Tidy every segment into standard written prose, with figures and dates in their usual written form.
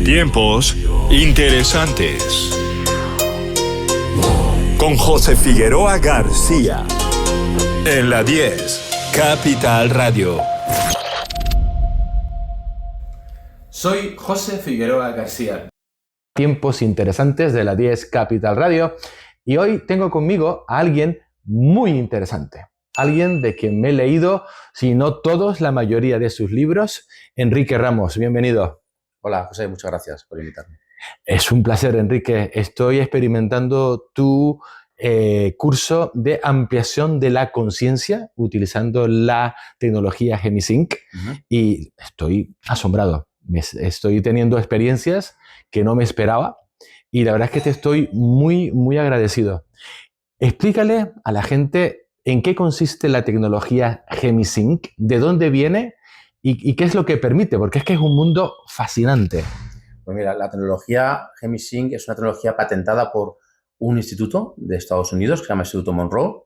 Tiempos interesantes. Con José Figueroa García. En la 10, Capital Radio. Soy José Figueroa García. Tiempos interesantes de la 10 Capital Radio. Y hoy tengo conmigo a alguien muy interesante. Alguien de quien me he leído, si no todos, la mayoría de sus libros. Enrique Ramos, bienvenido. Hola, José, muchas gracias por invitarme. Es un placer, Enrique. Estoy experimentando tu curso de ampliación de la conciencia utilizando la tecnología Gemisync y estoy asombrado. Estoy teniendo experiencias que no me esperaba y la verdad es que te estoy muy, muy agradecido. Explícale a la gente en qué consiste la tecnología Gemisync, de dónde viene y qué es lo que permite, porque es que es un mundo fascinante. Pues mira, la tecnología Gemisync es una tecnología patentada por un instituto de Estados Unidos que se llama Instituto Monroe,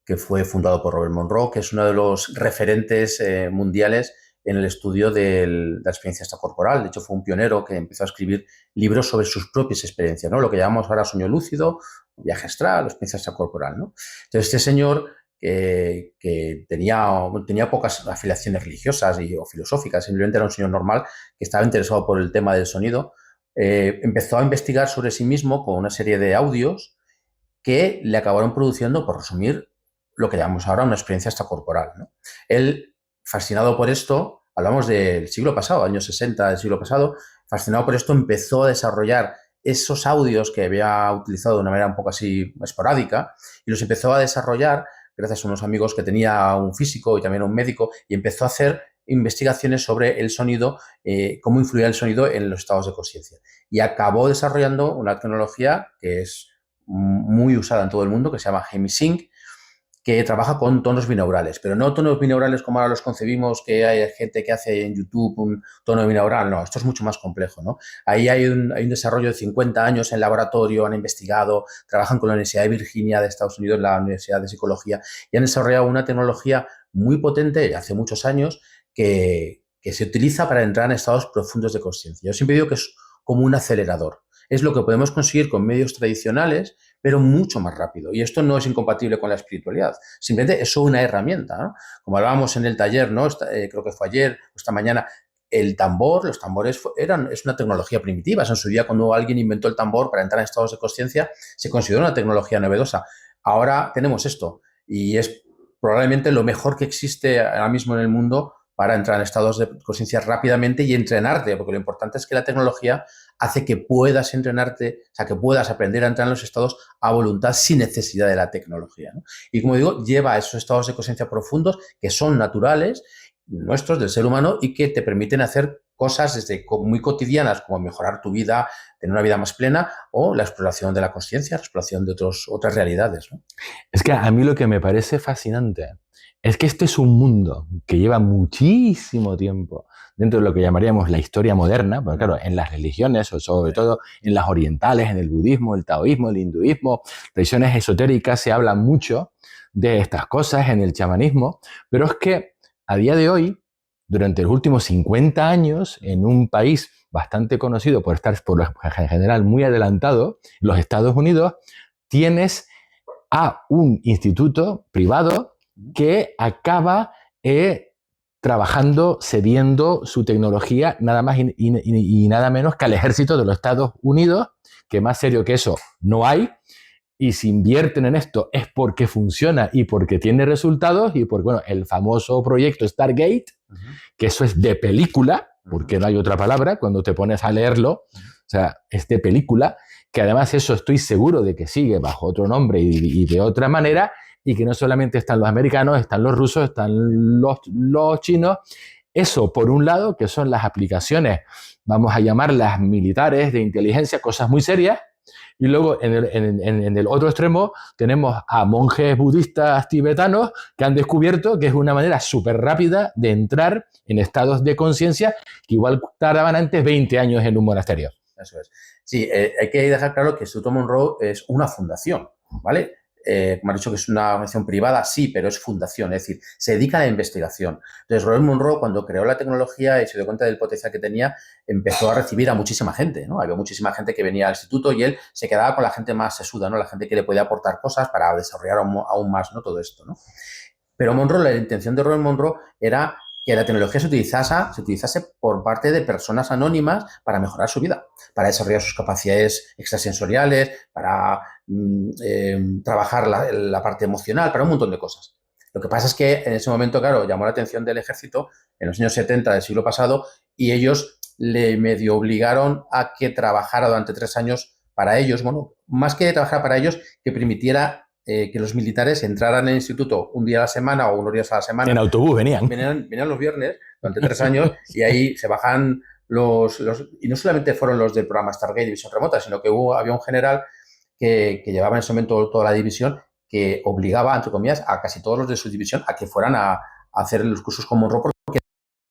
que fue fundado por Robert Monroe, que es uno de los referentes mundiales en el estudio de la experiencia extracorporal. De hecho, fue un pionero que empezó a escribir libros sobre sus propias experiencias, ¿no? Lo que llamamos ahora sueño lúcido, viaje astral, experiencia extracorporal, ¿no? Entonces, este señor que tenía pocas afiliaciones religiosas o filosóficas, simplemente era un señor normal que estaba interesado por el tema del sonido, empezó a investigar sobre sí mismo con una serie de audios que le acabaron produciendo, por resumir, lo que llamamos ahora una experiencia extracorporal, ¿no? Él, fascinado por esto, hablamos del siglo pasado, años 60 del siglo pasado, fascinado por esto empezó a desarrollar esos audios que había utilizado de una manera un poco así esporádica y los empezó a desarrollar gracias a unos amigos que tenía, un físico y también un médico, y empezó a hacer investigaciones sobre el sonido, cómo influía el sonido en los estados de conciencia. Y acabó desarrollando una tecnología que es muy usada en todo el mundo, que se llama Gemisync, que trabaja con tonos binaurales, pero no tonos binaurales como ahora los concebimos, que hay gente que hace en YouTube un tono binaural. No, esto es mucho más complejo, ¿no? Ahí hay un desarrollo de 50 años en laboratorio, han investigado, trabajan con la Universidad de Virginia de Estados Unidos, la Universidad de Psicología, y han desarrollado una tecnología muy potente hace muchos años que se utiliza para entrar en estados profundos de conciencia. Yo siempre digo que es como un acelerador. Es lo que podemos conseguir con medios tradicionales, pero mucho más rápido. Y esto no es incompatible con la espiritualidad. Simplemente es una herramienta, ¿no? Como hablábamos en el taller, ¿no? Creo que fue ayer o esta mañana, el tambor, los tambores es una tecnología primitiva. En su día, cuando alguien inventó el tambor para entrar en estados de conciencia, se consideró una tecnología novedosa. Ahora tenemos esto y es probablemente lo mejor que existe ahora mismo en el mundo para entrar en estados de conciencia rápidamente y entrenarte, porque lo importante es que la tecnología hace que puedas entrenarte, o sea, que puedas aprender a entrar en los estados a voluntad sin necesidad de la tecnología, ¿no? Y como digo, lleva a esos estados de conciencia profundos que son naturales, nuestros, del ser humano, y que te permiten hacer cosas desde muy cotidianas, como mejorar tu vida, tener una vida más plena, o la exploración de la conciencia, la exploración de otras realidades, ¿no? Es que a mí lo que me parece fascinante es que este es un mundo que lleva muchísimo tiempo dentro de lo que llamaríamos la historia moderna, porque claro, en las religiones, o sobre todo en las orientales, en el budismo, el taoísmo, el hinduismo, tradiciones esotéricas, se habla mucho de estas cosas, en el chamanismo, pero es que a día de hoy, durante los últimos 50 años, en un país bastante conocido por estar, en general, muy adelantado, los Estados Unidos, tienes a un instituto privado que acaba trabajando, cediendo su tecnología nada más y nada menos que al ejército de los Estados Unidos, que más serio que eso no hay, y si invierten en esto es porque funciona y porque tiene resultados y porque, bueno, el famoso proyecto Stargate, que eso es de película, porque no hay otra palabra cuando te pones a leerlo, o sea, es de película, que además eso estoy seguro de que sigue bajo otro nombre y de otra manera, y que no solamente están los americanos, están los rusos, están los chinos. Eso, por un lado, que son las aplicaciones, vamos a llamarlas militares, de inteligencia, cosas muy serias, y luego en el otro extremo tenemos a monjes budistas tibetanos que han descubierto que es una manera súper rápida de entrar en estados de conciencia que igual tardaban antes 20 años en un monasterio. Eso es. Sí, hay que dejar claro que Instituto Monroe es una fundación, ¿vale? como has dicho que es una organización privada, sí, pero es fundación, es decir, se dedica a la investigación. Entonces, Robert Monroe, cuando creó la tecnología y se dio cuenta del potencial que tenía, empezó a recibir a muchísima gente, ¿no? Había muchísima gente que venía al instituto y él se quedaba con la gente más sesuda, ¿no? La gente que le podía aportar cosas para desarrollar aún más, ¿no? Todo esto, ¿no? Pero Monroe, la intención de Robert Monroe era que la tecnología se utilizase por parte de personas anónimas para mejorar su vida, para desarrollar sus capacidades extrasensoriales, para trabajar la parte emocional, para un montón de cosas. Lo que pasa es que en ese momento, claro, llamó la atención del ejército en los años 70 del siglo pasado y ellos le medio obligaron a que trabajara durante 3 años para ellos, bueno, más que trabajar para ellos, que permitiera que los militares entraran en el instituto un día a la semana o unos días a la semana. En autobús venían. Venían los viernes durante 3 años y ahí se bajan y no solamente fueron los del programa Stargate División Remota, sino que había un general que llevaba en ese momento toda la división que obligaba, entre comillas, a casi todos los de su división a que fueran a hacer los cursos con Monroe porque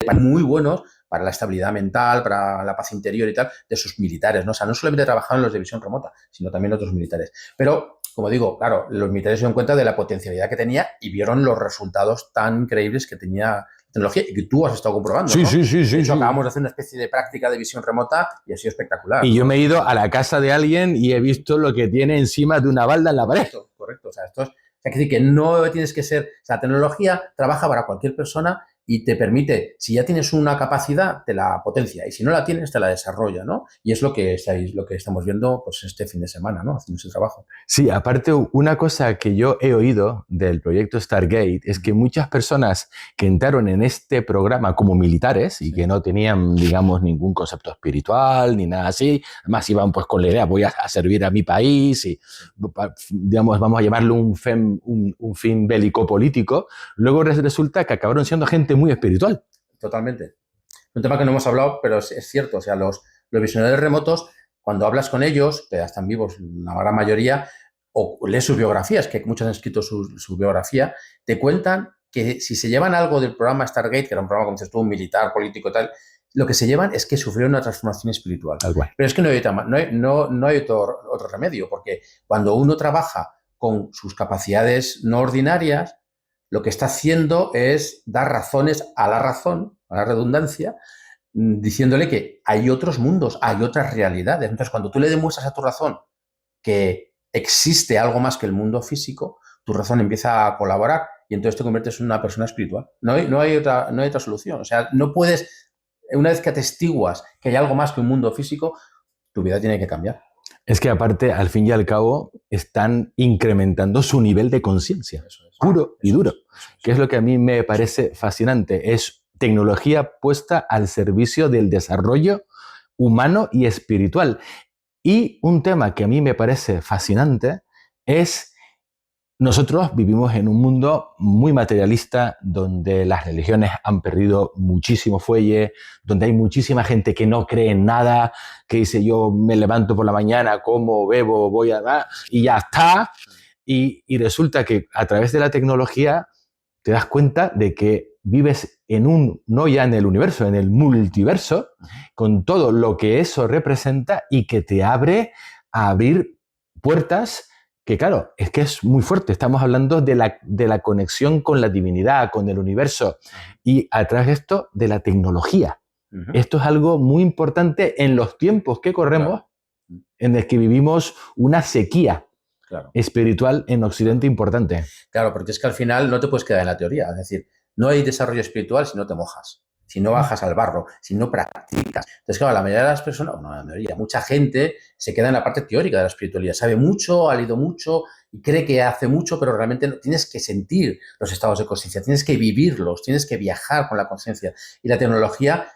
eran muy buenos para la estabilidad mental, para la paz interior y tal de sus militares, ¿no? O sea, no solamente trabajaban los de división remota, sino también otros militares. Pero como digo, claro, los militares se dieron cuenta de la potencialidad que tenía y vieron los resultados tan increíbles que tenía la tecnología y que tú has estado comprobando, Sí, ¿no? sí. De hecho, acabamos de hacer una especie de práctica de visión remota y ha sido espectacular. Y yo me he ido a la casa de alguien y he visto lo que tiene encima de una balda en la pared. Correcto. O sea, esto es decir, que no tienes que ser... O sea, la tecnología trabaja para cualquier persona y te permite, si ya tienes una capacidad, te la potencia y si no la tienes, te la desarrolla, ¿no? Y es lo que estamos viendo pues este fin de semana, ¿no? Haciendo ese trabajo. Sí, aparte, una cosa que yo he oído del proyecto Stargate es que muchas personas que entraron en este programa como militares y que no tenían, digamos, ningún concepto espiritual ni nada así, además iban pues con la idea, voy a servir a mi país y, digamos, vamos a llamarlo un fin bélico-político, luego resulta que acabaron siendo gente muy espiritual. Totalmente. Un tema que no hemos hablado, pero es cierto. O sea, los visionarios remotos, cuando hablas con ellos, que ya están vivos la gran mayoría, o lees sus biografías, que muchos han escrito su biografía, te cuentan que si se llevan algo del programa Stargate, que era un programa, como dices tú, militar, político y tal, lo que se llevan es que sufrieron una transformación espiritual. Pero es que no hay otro remedio, porque cuando uno trabaja con sus capacidades no ordinarias, lo que está haciendo es dar razones a la razón, a la redundancia, diciéndole que hay otros mundos, hay otras realidades. Entonces, cuando tú le demuestras a tu razón que existe algo más que el mundo físico, tu razón empieza a colaborar y entonces te conviertes en una persona espiritual. No hay otra solución. O sea, no puedes, una vez que atestiguas que hay algo más que un mundo físico, tu vida tiene que cambiar. Es que aparte, al fin y al cabo, están incrementando su nivel de conciencia, puro y duro, que es lo que a mí me parece fascinante. Es tecnología puesta al servicio del desarrollo humano y espiritual. Y un tema que a mí me parece fascinante es... Nosotros vivimos en un mundo muy materialista donde las religiones han perdido muchísimo fuelle, donde hay muchísima gente que no cree en nada, que dice yo me levanto por la mañana, como, bebo, voy a dar y ya está. Y resulta que a través de la tecnología te das cuenta de que vives no ya en el universo, en el multiverso, con todo lo que eso representa y que te abre a abrir puertas que claro, es que es muy fuerte. Estamos hablando de la conexión con la divinidad, con el universo y a través de esto, de la tecnología. Esto es algo muy importante en los tiempos que corremos, en el que vivimos una sequía espiritual en Occidente importante. Claro, porque es que al final no te puedes quedar en la teoría. Es decir, no hay desarrollo espiritual si no te mojas, si no bajas al barro, si no practicas. Entonces, claro, la mayoría de las personas, no la mayoría, mucha gente se queda en la parte teórica de la espiritualidad. Sabe mucho, ha leído mucho y cree que hace mucho, pero realmente no, tienes que sentir los estados de conciencia, tienes que vivirlos, tienes que viajar con la conciencia. Y la tecnología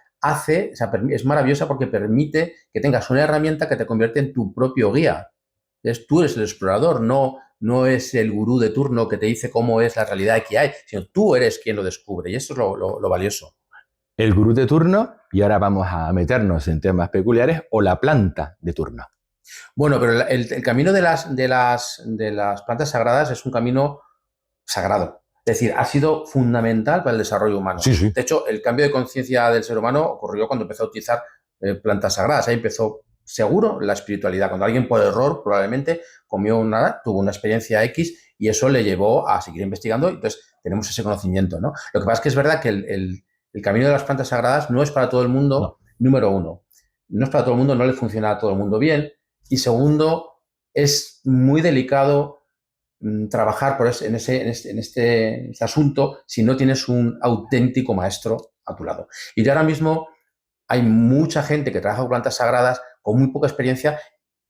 es maravillosa porque permite que tengas una herramienta que te convierte en tu propio guía. Entonces, tú eres el explorador, no es el gurú de turno que te dice cómo es la realidad que hay, sino tú eres quien lo descubre y eso es lo valioso. El gurú de turno, y ahora vamos a meternos en temas peculiares, o la planta de turno. Bueno, pero el camino de las plantas sagradas es un camino sagrado. Es decir, ha sido fundamental para el desarrollo humano. Sí. De hecho, el cambio de conciencia del ser humano ocurrió cuando empezó a utilizar plantas sagradas. Ahí empezó, seguro, la espiritualidad. Cuando alguien por error probablemente tuvo una experiencia X y eso le llevó a seguir investigando, y entonces tenemos ese conocimiento, ¿no? Lo que pasa es que es verdad que el camino de las plantas sagradas no es para todo el mundo, número uno. No es para todo el mundo, no le funciona a todo el mundo bien, y segundo, es muy delicado trabajar en este asunto si no tienes un auténtico maestro a tu lado. Y ahora mismo hay mucha gente que trabaja con plantas sagradas con muy poca experiencia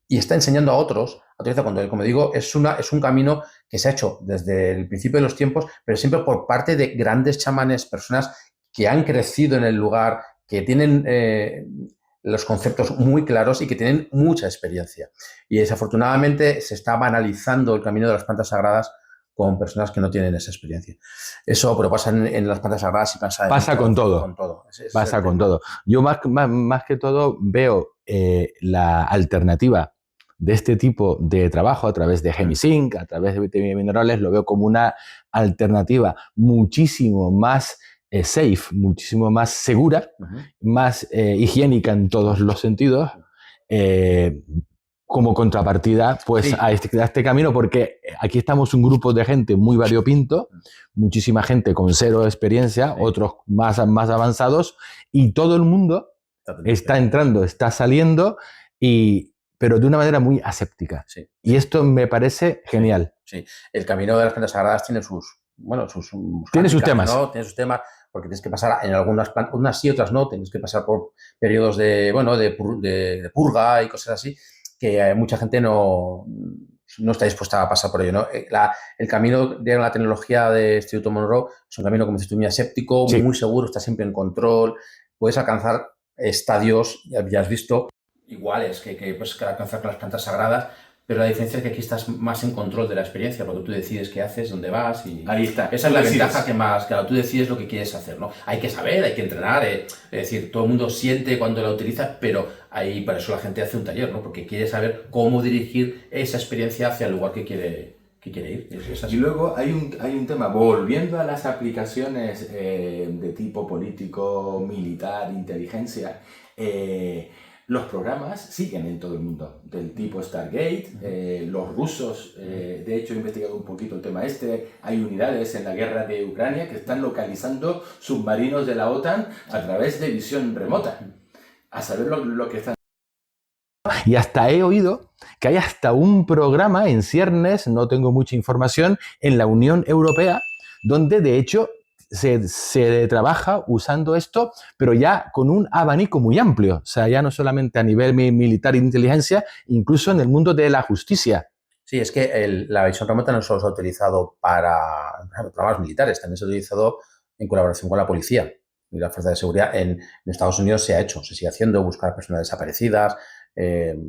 y está enseñando a otros. Cuando, como digo, es un camino que se ha hecho desde el principio de los tiempos, pero siempre por parte de grandes chamanes, personas que han crecido en el lugar, que tienen los conceptos muy claros y que tienen mucha experiencia. Y desafortunadamente se está banalizando el camino de las plantas sagradas con personas que no tienen esa experiencia. Eso, pero pasa en las plantas sagradas y pasa con todo. Con todo. Pasa con todo. Yo más que todo veo la alternativa de este tipo de trabajo a través de Gemisync, a través de minerales, lo veo como una alternativa muchísimo más safe, muchísimo más segura, más higiénica en todos los sentidos, como contrapartida pues, a este camino, porque aquí estamos un grupo de gente muy variopinto, muchísima gente con cero experiencia, otros más avanzados, y todo el mundo está entrando, está saliendo, pero de una manera muy aséptica. Y esto me parece genial. Sí, el camino de las plantas sagradas tiene tiene sus temas. ¿no? Tiene sus temas, porque tienes que pasar en algunas plantas, unas sí, otras no, tienes que pasar por periodos de purga y cosas así, que mucha gente no está dispuesta a pasar por ello, ¿no? El camino de la tecnología de Instituto Monroe es un camino, como dices tú, muy aséptico, muy seguro, está siempre en control, puedes alcanzar estadios, ya has visto, iguales que puedes alcanzar con las plantas sagradas, pero la diferencia es que aquí estás más en control de la experiencia, porque tú decides qué haces, dónde vas y... Ahí está. Esa es la ventaja que más... Claro, tú decides lo que quieres hacer, ¿no? Hay que saber, hay que entrenar, es decir, todo el mundo siente cuando la utiliza, pero ahí para eso la gente hace un taller, ¿no? Porque quiere saber cómo dirigir esa experiencia hacia el lugar que quiere ir. Y luego hay un tema, volviendo a las aplicaciones de tipo político, militar, inteligencia, los programas siguen en todo el mundo, del tipo Stargate, los rusos, de hecho he investigado un poquito el tema hay unidades en la guerra de Ucrania que están localizando submarinos de la OTAN a través de visión remota, a saber lo que están. Y hasta he oído que hay hasta un programa en ciernes, no tengo mucha información, en la Unión Europea, donde de hecho se trabaja usando esto, pero ya con un abanico muy amplio. O sea, ya no solamente a nivel militar e inteligencia, incluso en el mundo de la justicia. Sí, es que la visión remota no solo se ha utilizado para programas militares, también se ha utilizado en colaboración con la policía y la fuerza de seguridad. En Estados Unidos se ha hecho, se sigue haciendo, buscar personas desaparecidas,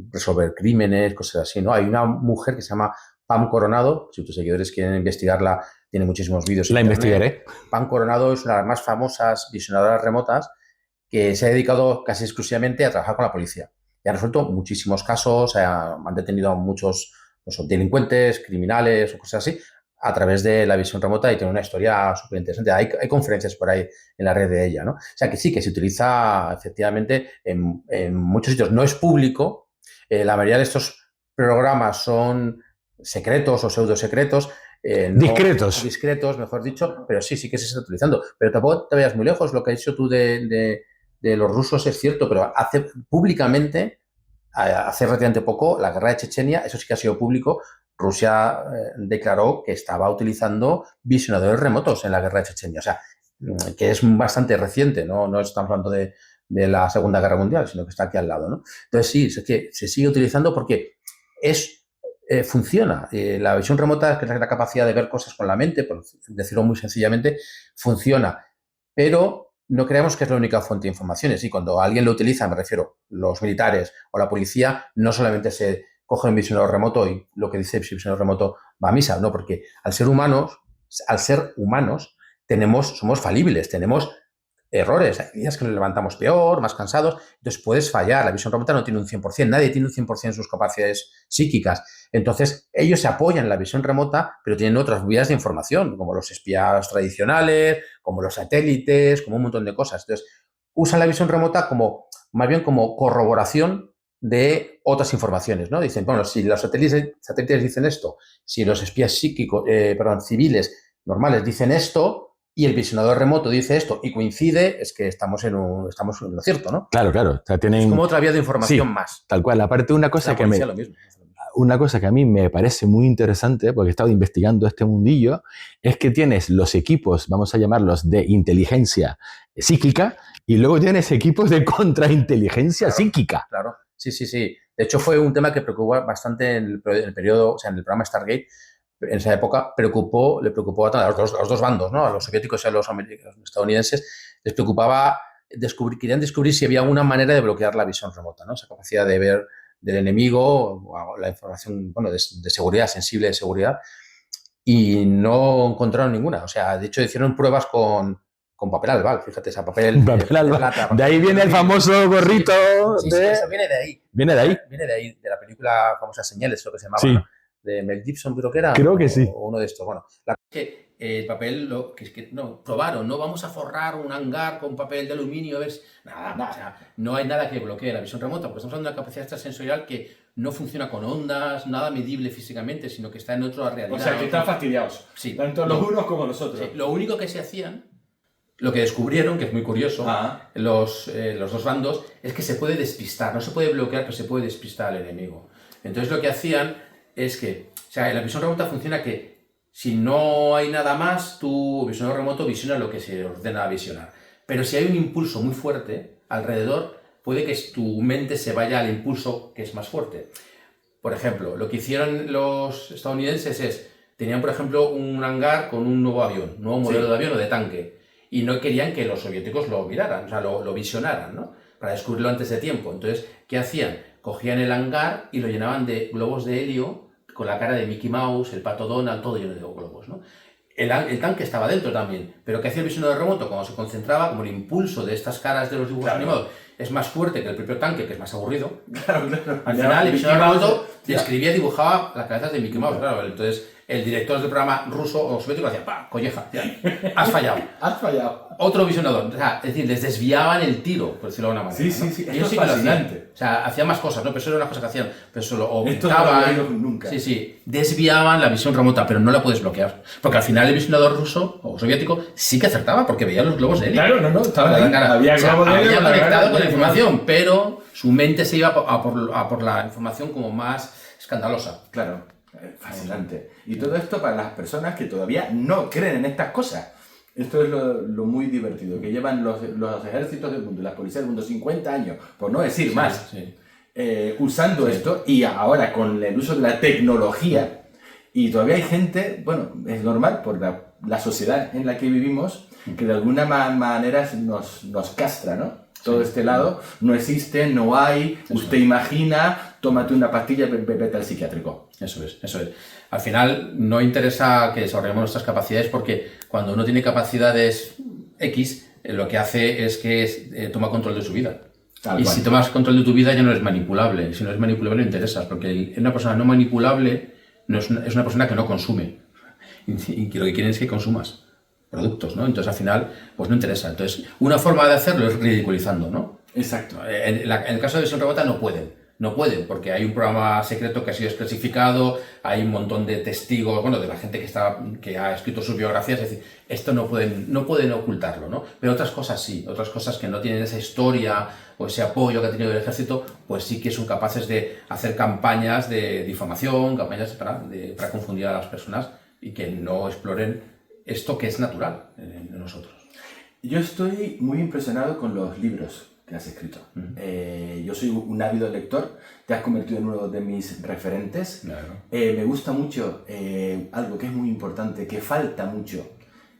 resolver crímenes, cosas así, ¿no? Hay una mujer que se llama Pam Coronado, si tus seguidores quieren investigarla, tiene muchísimos vídeos. La investigaré. Pam Coronado es una de las más famosas visionadoras remotas que se ha dedicado casi exclusivamente a trabajar con la policía. Y ha resuelto muchísimos casos, han detenido a muchos delincuentes, criminales o cosas así, a través de la visión remota, y tiene una historia súper interesante. Hay conferencias por ahí en la red de ella, ¿no? O sea, que sí, que se utiliza efectivamente en muchos sitios. No es público. La mayoría de estos programas son secretos o pseudo-secretos. Discretos, mejor dicho, pero sí que se está utilizando. Pero tampoco te vayas muy lejos. Lo que has dicho tú de los rusos es cierto, pero públicamente, hace relativamente poco, la guerra de Chechenia, eso sí que ha sido público. Rusia declaró que estaba utilizando visionadores remotos en la guerra de Chechenia. O sea, que es bastante reciente, no estamos hablando de la Segunda Guerra Mundial, sino que está aquí al lado, ¿no? Entonces sí, es que se sigue utilizando porque funciona. La visión remota, que es la capacidad de ver cosas con la mente, por decirlo muy sencillamente, funciona. Pero no creemos que es la única fuente de informaciones. Y cuando alguien lo utiliza, me refiero, los militares o la policía, no solamente se coge un visionador remoto y lo que dice el visionador remoto va a misa, no, porque al ser humanos, somos falibles, tenemos errores, hay días que nos levantamos peor, más cansados, entonces puedes fallar. La visión remota no tiene un 100%, nadie tiene un 100% en sus capacidades psíquicas. Entonces, ellos se apoyan en la visión remota, pero tienen otras vías de información, como los espías tradicionales, como los satélites, como un montón de cosas. Entonces, usan la visión remota más bien como corroboración de otras informaciones, ¿no? Dicen, bueno, si los satélites dicen esto, si los espías civiles normales dicen esto y el visionador remoto dice esto y coincide, es que estamos en lo cierto, ¿no? Claro. O sea, tienen... Es como otra vía de información más. Tal cual. Aparte, una cosa que a mí me parece muy interesante, porque he estado investigando este mundillo, es que tienes los equipos, vamos a llamarlos, de inteligencia psíquica, y luego tienes equipos de contrainteligencia psíquica. Claro, sí. De hecho, fue un tema que preocupó bastante en el periodo, o sea, en el programa Stargate. En esa época le preocupó a los dos bandos, ¿no? A los soviéticos y a los estadounidenses, les preocupaba querían descubrir si había alguna manera de bloquear la visión remota, ¿no? Esa capacidad de ver del enemigo, la información, bueno, de seguridad, sensible de seguridad, y no encontraron ninguna. O sea, de hecho, hicieron pruebas con papel albal, fíjate, esa papel plata. De ahí viene el famoso gorrito. Sí, eso viene de ahí. ¿Viene de ahí? Viene de ahí, de la película famosa Señales, lo que se llamaba, sí. ¿no? De Mel Gibson, creo que era. Creo que sí. O uno de estos. Bueno, la que el papel, probaron, no vamos a forrar un hangar con papel de aluminio, a ver si... Nada. O sea, no hay nada que bloquee la visión remota, porque estamos hablando de una capacidad extrasensorial que no funciona con ondas, nada medible físicamente, sino que está en otra realidad. O sea, que están fastidiados. Sí. Tanto los unos como los otros. Sí. Lo único que se hacían, lo que descubrieron, que es muy curioso, los dos bandos, es que se puede despistar. No se puede bloquear, pero se puede despistar al enemigo. Entonces lo que hacían es que, o sea, en la visión remota funciona que si no hay nada más, tu visionador remoto visiona lo que se ordena visionar. Pero si hay un impulso muy fuerte alrededor, puede que tu mente se vaya al impulso que es más fuerte. Por ejemplo, lo que hicieron los estadounidenses tenían, por ejemplo, un hangar con un nuevo modelo de avión o de tanque, y no querían que los soviéticos lo miraran, o sea, lo visionaran, ¿no? Para descubrirlo antes de tiempo. Entonces, ¿qué hacían? Cogían el hangar y lo llenaban de globos de helio con la cara de Mickey Mouse, el pato Donald, todo lleno de globos, ¿no? El tanque estaba dentro también, pero ¿qué hacía el visionador remoto? Cuando se concentraba, como el impulso de estas caras de los dibujos animados es más fuerte que el propio tanque, que es más aburrido, al final el visionador remoto describía y dibujaba las cabezas de Mickey Mouse, claro. Entonces el director del programa ruso o soviético hacía ¡pah! Colleja, has fallado. Has fallado. Otro visionador, o sea, es decir, les desviaban el tiro, por decirlo de alguna manera. Sí. Ellos sí que lo hacían. O sea, hacían más cosas, ¿no? Pero eso era una cosa que hacían. Pero eso lo ocultaban. Nunca. Sí. Desviaban la visión remota, pero no la puedes bloquear. Porque al final el visionador ruso o soviético sí que acertaba, porque veía los globos de helio. Claro, no, estaba ahí. Había conectado con la información, pero su mente se iba a por la información como más escandalosa. Claro, fascinante. Y todo esto para las personas que todavía no creen en estas cosas. Esto es lo muy divertido, que llevan los ejércitos del mundo, las policías del mundo 50 años, por no decir más, usando esto, y ahora con el uso de la tecnología, y todavía hay gente, bueno, es normal por la sociedad en la que vivimos, que de alguna manera nos castra, ¿no? Todo este lado no existe, no hay, usted imagina, tómate una pastilla y vete al psiquiátrico. Eso es. Al final no interesa que desarrollemos nuestras capacidades, porque cuando uno tiene capacidades X, lo que hace es que toma control de su vida. Si tomas control de tu vida ya no eres manipulable. Si no eres manipulable no interesas, porque una persona no manipulable es una persona que no consume. Y lo que quieren es que consumas productos, ¿no? Entonces al final pues no interesa. Entonces una forma de hacerlo es ridiculizando, ¿no? Exacto. En el caso de visión remota no pueden, porque hay un programa secreto que ha sido desclasificado, hay un montón de testigos, bueno, de la gente que ha escrito sus biografías, es decir, esto no pueden ocultarlo, ¿no? Pero otras cosas sí, otras cosas que no tienen esa historia o ese apoyo que ha tenido el ejército, pues sí que son capaces de hacer campañas de difamación, campañas para confundir a las personas y que no exploren esto que es natural en nosotros. Yo estoy muy impresionado con los libros que has escrito. Yo soy un ávido lector, te has convertido en uno de mis referentes. Claro. Me gusta mucho algo que es muy importante, que falta mucho,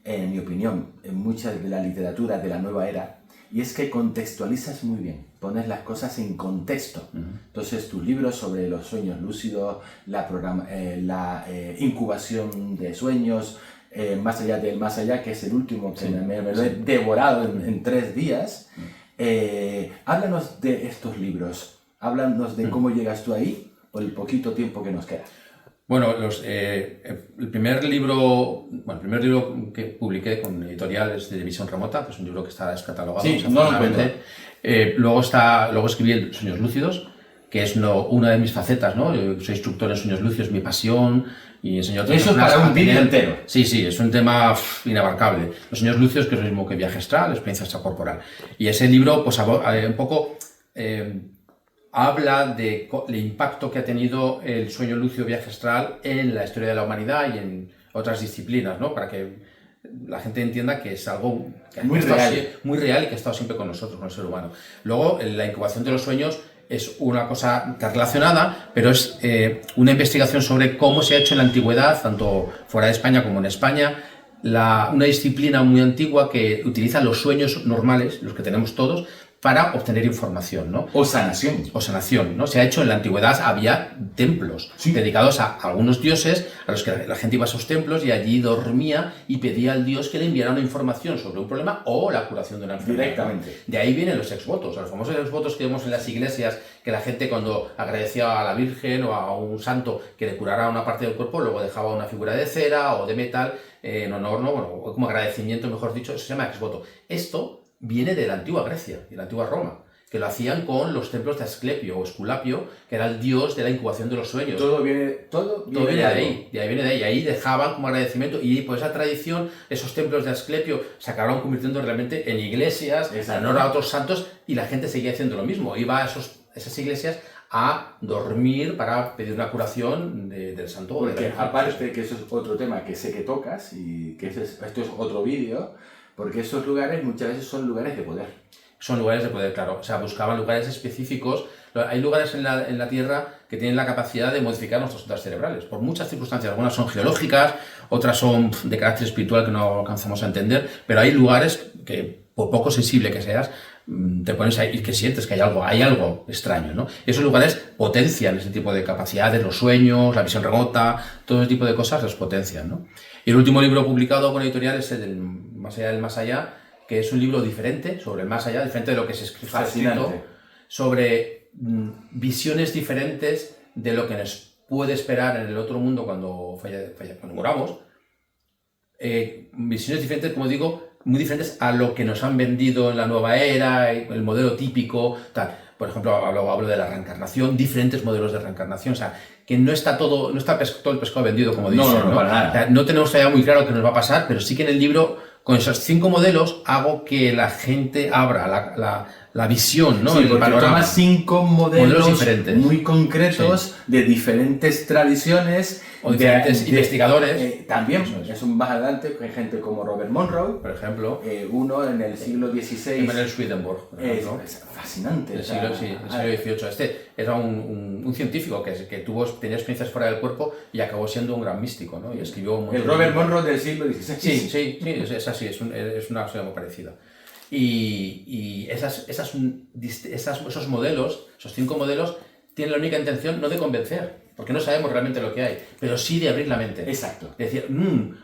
en mi opinión, en mucha de la literatura de la nueva era, y es que contextualizas muy bien, pones las cosas en contexto. Entonces, tus libros sobre los sueños lúcidos, la incubación de sueños, Más allá del más allá, que es el último que me lo he devorado en 3 días. Háblanos de estos libros, háblanos de cómo llegas tú ahí, o el poquito tiempo que nos queda. Bueno, el primer libro que publiqué con editoriales de Visión Remota, que es un libro que está descatalogado. Sí, no lo encuentro. Luego escribí Sueños Lúcidos, que es una de mis facetas, ¿no? Yo soy instructor en sueños lúcidos, es mi pasión, y enseño a otras Eso es personas para un a tener- vídeo entero. Sí, es un tema inabarcable. Los sueños lúcidos, que es lo mismo que viaje astral, experiencia extracorporal. Y ese libro, pues un poco habla del impacto que ha tenido el sueño lúcido viaje astral en la historia de la humanidad y en otras disciplinas, ¿no? Para que la gente entienda que es algo que Muy ha estado real. muy real y que ha estado siempre con nosotros, con el ser humano. Luego, la incubación de los sueños es una cosa relacionada, pero es una investigación sobre cómo se ha hecho en la antigüedad, tanto fuera de España como en España, una disciplina muy antigua que utiliza los sueños normales, los que tenemos todos, para obtener información, ¿no? O sanación. O sanación, ¿no? Se ha hecho en la antigüedad, había templos dedicados a algunos dioses, a los que la gente iba a esos templos y allí dormía y pedía al dios que le enviara una información sobre un problema o la curación de una enfermedad. Directamente. De ahí vienen los exvotos, los famosos exvotos que vemos en las iglesias, que la gente cuando agradecía a la Virgen o a un santo que le curara una parte del cuerpo, luego dejaba una figura de cera o de metal en honor, ¿no? Bueno, como agradecimiento, mejor dicho, eso se llama exvoto. Esto viene de la antigua Grecia y la antigua Roma, que lo hacían con los templos de Asclepio o Esculapio, que era el dios de la incubación de los sueños. Todo viene viene de ahí, viene de ahí. Y ahí dejaban como agradecimiento, y por esa tradición, esos templos de Asclepio se acabaron convirtiendo realmente en iglesias, en honor a otros santos, y la gente seguía haciendo lo mismo. Iba a esas iglesias a dormir para pedir una curación del santo. Porque aparte que eso es otro tema que sé que tocas y que esto es otro vídeo, porque esos lugares muchas veces son lugares de poder. Son lugares de poder, claro. O sea, buscaban lugares específicos. Hay lugares en la Tierra que tienen la capacidad de modificar nuestras ondas cerebrales, por muchas circunstancias. Algunas son geológicas, otras son de carácter espiritual que no alcanzamos a entender, pero hay lugares que, por poco sensible que seas, te pones ahí y que sientes que hay algo extraño, ¿no? Y esos lugares potencian ese tipo de capacidades, los sueños, la visión remota, todo ese tipo de cosas los potencian, ¿no? Y el último libro publicado con editorial es el del Más allá del más allá, que es un libro diferente sobre el más allá, diferente de lo que se escribe, sobre visiones diferentes de lo que nos puede esperar en el otro mundo cuando moramos. Visiones diferentes, como digo, muy diferentes a lo que nos han vendido en la nueva era, el modelo típico, tal. Por ejemplo, hablo de la reencarnación, diferentes modelos de reencarnación, o sea, que no está todo el pescado vendido, como dicen, No, para nada. O sea, no tenemos todavía muy claro qué nos va a pasar, pero sí que en el libro, con esos 5 modelos, hago que la gente abra la visión, ¿no? Sí, porque toma 5 modelos diferentes, muy concretos de diferentes tradiciones o diferentes investigadores. También, eso más adelante, hay gente como Robert Monroe, por ejemplo, uno en el siglo XVI. Emanuel Swedenborg, por ejemplo. Es fascinante. Del siglo XVIII. Este era un científico que tenía experiencias fuera del cuerpo y acabó siendo un gran místico, ¿no? Y escribió el Robert Monroe del siglo XVI. Sí, es así, es una cosa muy parecida. Y esos modelos, esos 5 modelos, tienen la única intención no de convencer, porque no sabemos realmente lo que hay, pero sí de abrir la mente. Exacto. Es decir,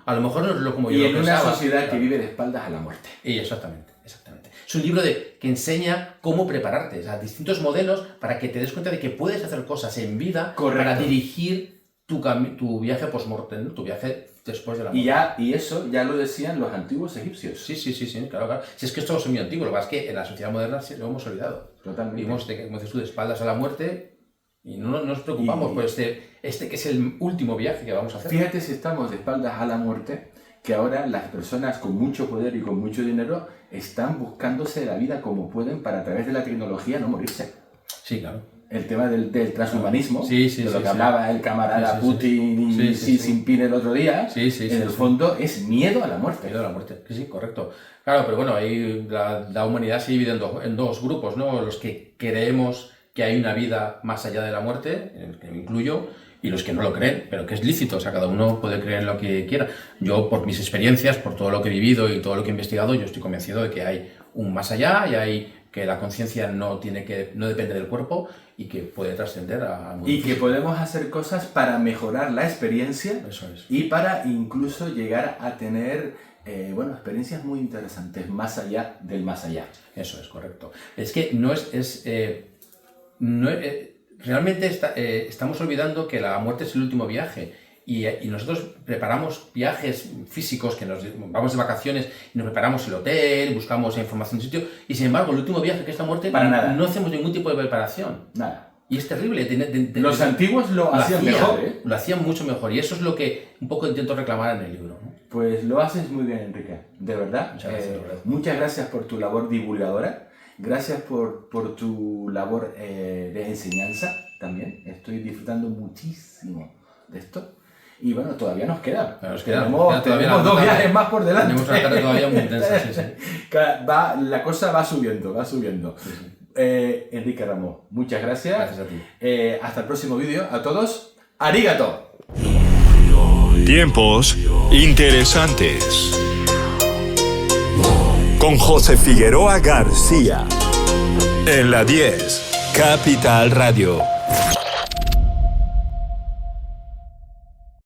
a lo mejor no es lo como yo y lo en pensaba. una sociedad que vive de espaldas a la muerte. Y exactamente. Es un libro que enseña cómo prepararte, o sea, distintos modelos para que te des cuenta de que puedes hacer cosas en vida. Correcto. Para dirigir tu viaje post-mortem, tu viaje después de la muerte. Y eso ya lo decían los antiguos egipcios. Sí, claro. Si es que esto es muy antiguo, lo que pasa es que en la sociedad moderna lo hemos olvidado. Totalmente. Vivimos, como dices tú, de espaldas a la muerte y no nos preocupamos por este que es el último viaje que vamos a hacer. Fíjate si estamos de espaldas a la muerte, que ahora las personas con mucho poder y con mucho dinero están buscándose la vida como pueden para a través de la tecnología no morirse. Sí, claro. El tema del transhumanismo, de lo que hablaba el camarada Putin y Xi Jinping el otro día, en el fondo es miedo a la muerte. Miedo a la muerte, sí, correcto. Claro, pero bueno, ahí la humanidad se divide en dos grupos, ¿no? Los que creemos que hay una vida más allá de la muerte, en el que me incluyo, y los que no lo creen, pero que es lícito, o sea, cada uno puede creer lo que quiera. Yo, por mis experiencias, por todo lo que he vivido y todo lo que he investigado, yo estoy convencido de que hay un más allá y que la conciencia no depende del cuerpo y que puede trascender a mundo. Y que podemos hacer cosas para mejorar la experiencia. Eso es. Y para incluso llegar a tener experiencias muy interesantes más allá del más allá. Eso es correcto. Es que realmente estamos olvidando que la muerte es el último viaje. Y nosotros preparamos viajes físicos, que vamos de vacaciones y nos preparamos el hotel, buscamos información del sitio, y sin embargo el último viaje, que es la muerte, para nada. No hacemos ningún tipo de preparación. Nada. Y es terrible. Los antiguos lo hacían mejor, ¿eh? Lo hacían mucho mejor. Y eso es lo que un poco intento reclamar en el libro, ¿no? Pues lo haces muy bien, Enrique. De verdad. Muchas gracias por tu labor divulgadora. Gracias por tu labor de enseñanza también. Estoy disfrutando muchísimo de esto. Y bueno, todavía nos queda. Tenemos 2 viajes más por delante. Tenemos una carrera todavía muy intensa, sí. La cosa va subiendo. Sí. Enrique Ramos, muchas gracias. Gracias a ti. Hasta el próximo vídeo. A todos, ¡arigato! Tiempos interesantes. Con José Figueroa García. En la 10, Capital Radio.